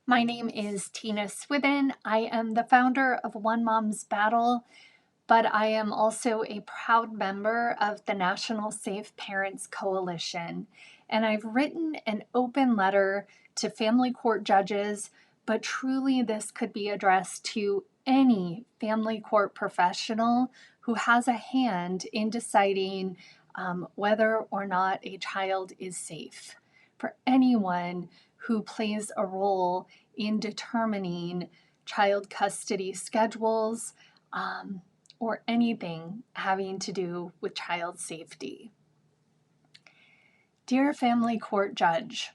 My name is Tina Swithin. I am the founder of One Mom's Battle, but I am also a proud member of the National Safe Parents Coalition. And I've written an open letter to family court judges, but truly this could be addressed to any family court professional who has a hand in deciding whether or not a child is safe. For anyone who plays a role in determining child custody schedules or anything having to do with child safety. Dear family court judge,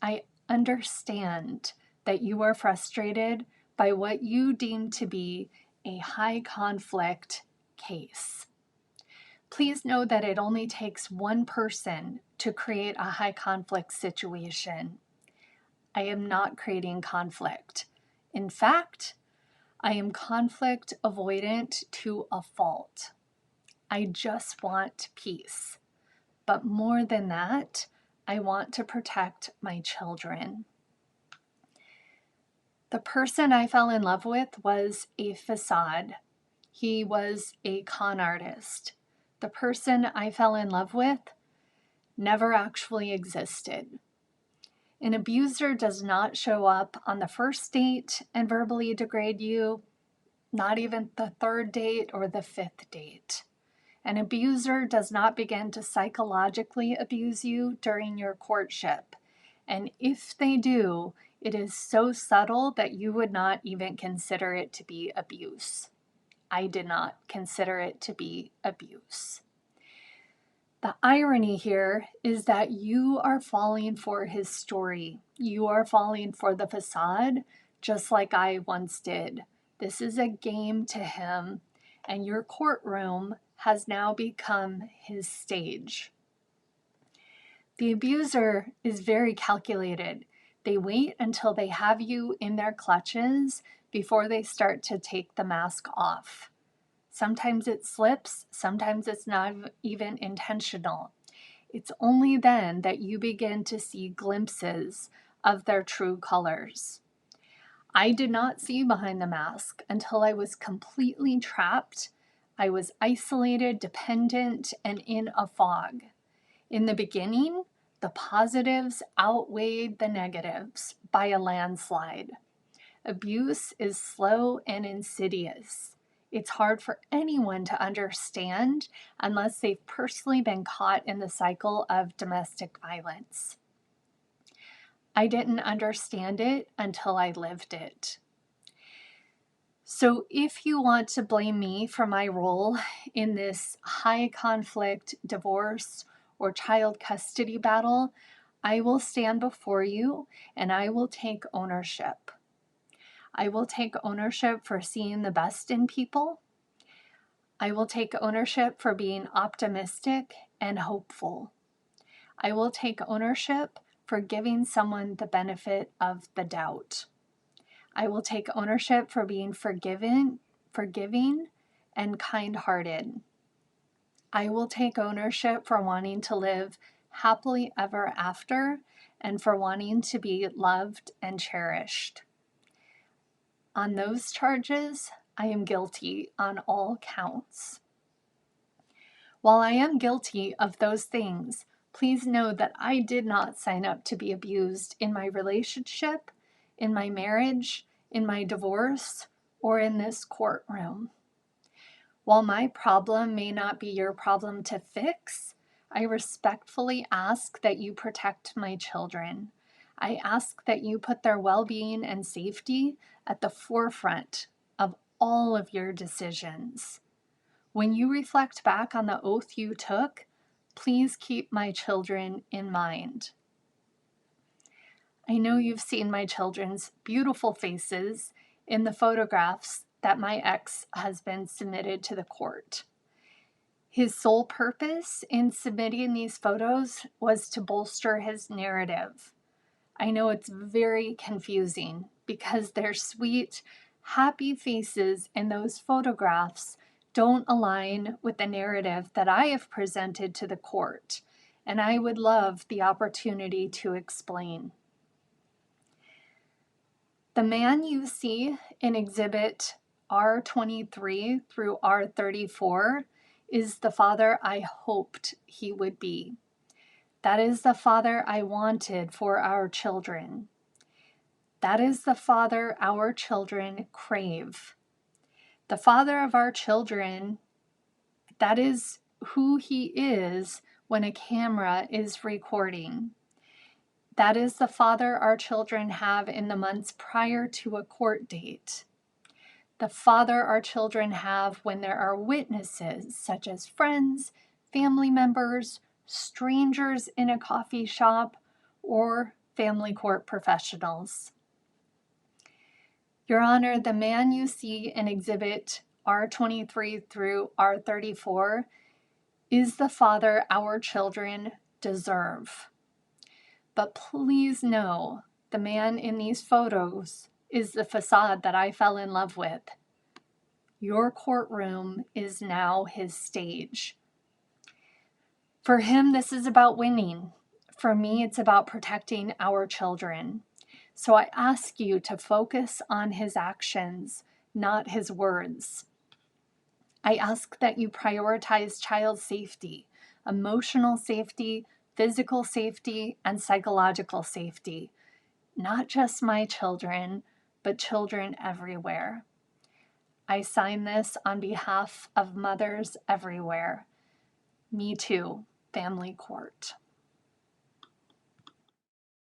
I understand that you are frustrated by what you deem to be a high conflict case. Please know that it only takes one person to create a high conflict situation. I am not creating conflict. In fact, I am conflict avoidant to a fault. I just want peace. But more than that, I want to protect my children. The person I fell in love with was a facade. He was a con artist. The person I fell in love with never actually existed. An abuser does not show up on the first date and verbally degrade you, not even the third date or the fifth date. An abuser does not begin to psychologically abuse you during your courtship. And if they do, it is so subtle that you would not even consider it to be abuse. I did not consider it to be abuse. The irony here is that you are falling for his story. You are falling for the facade, just like I once did. This is a game to him, and your courtroom has now become his stage. The abuser is very calculated. They wait until they have you in their clutches before they start to take the mask off. Sometimes it slips, sometimes it's not even intentional. It's only then that you begin to see glimpses of their true colors. I did not see behind the mask until I was completely trapped. I was isolated, dependent, and in a fog. In the beginning, the positives outweighed the negatives by a landslide. Abuse is slow and insidious. It's hard for anyone to understand unless they've personally been caught in the cycle of domestic violence. I didn't understand it until I lived it. So if you want to blame me for my role in this high conflict divorce or child custody battle, I will stand before you and I will take ownership. I will take ownership for seeing the best in people. I will take ownership for being optimistic and hopeful. I will take ownership for giving someone the benefit of the doubt. I will take ownership for being forgiving and kind-hearted. I will take ownership for wanting to live happily ever after and for wanting to be loved and cherished. On those charges, I am guilty on all counts. While I am guilty of those things, please know that I did not sign up to be abused in my relationship, in my marriage, in my divorce, or in this courtroom. While my problem may not be your problem to fix, I respectfully ask that you protect my children. I ask that you put their well-being and safety at the forefront of all of your decisions. When you reflect back on the oath you took, please keep my children in mind. I know you've seen my children's beautiful faces in the photographs that my ex-husband submitted to the court. His sole purpose in submitting these photos was to bolster his narrative. I know it's very confusing because their sweet, happy faces in those photographs don't align with the narrative that I have presented to the court, and I would love the opportunity to explain. The man you see in Exhibit R23 through R34 is the father I hoped he would be. That is the father I wanted for our children. That is the father our children crave. The father of our children, that is who he is when a camera is recording. That is the father our children have in the months prior to a court date. The father our children have when there are witnesses, such as friends, family members, strangers in a coffee shop, or family court professionals. Your Honor, the man you see in Exhibit R23 through R34 is the father our children deserve. But please know, the man in these photos is the facade that I fell in love with. Your courtroom is now his stage. For him, this is about winning. For me, it's about protecting our children. So I ask you to focus on his actions, not his words. I ask that you prioritize child safety, emotional safety, physical safety, and psychological safety. Not just my children, but children everywhere. I sign this on behalf of mothers everywhere. Me too, Family Court.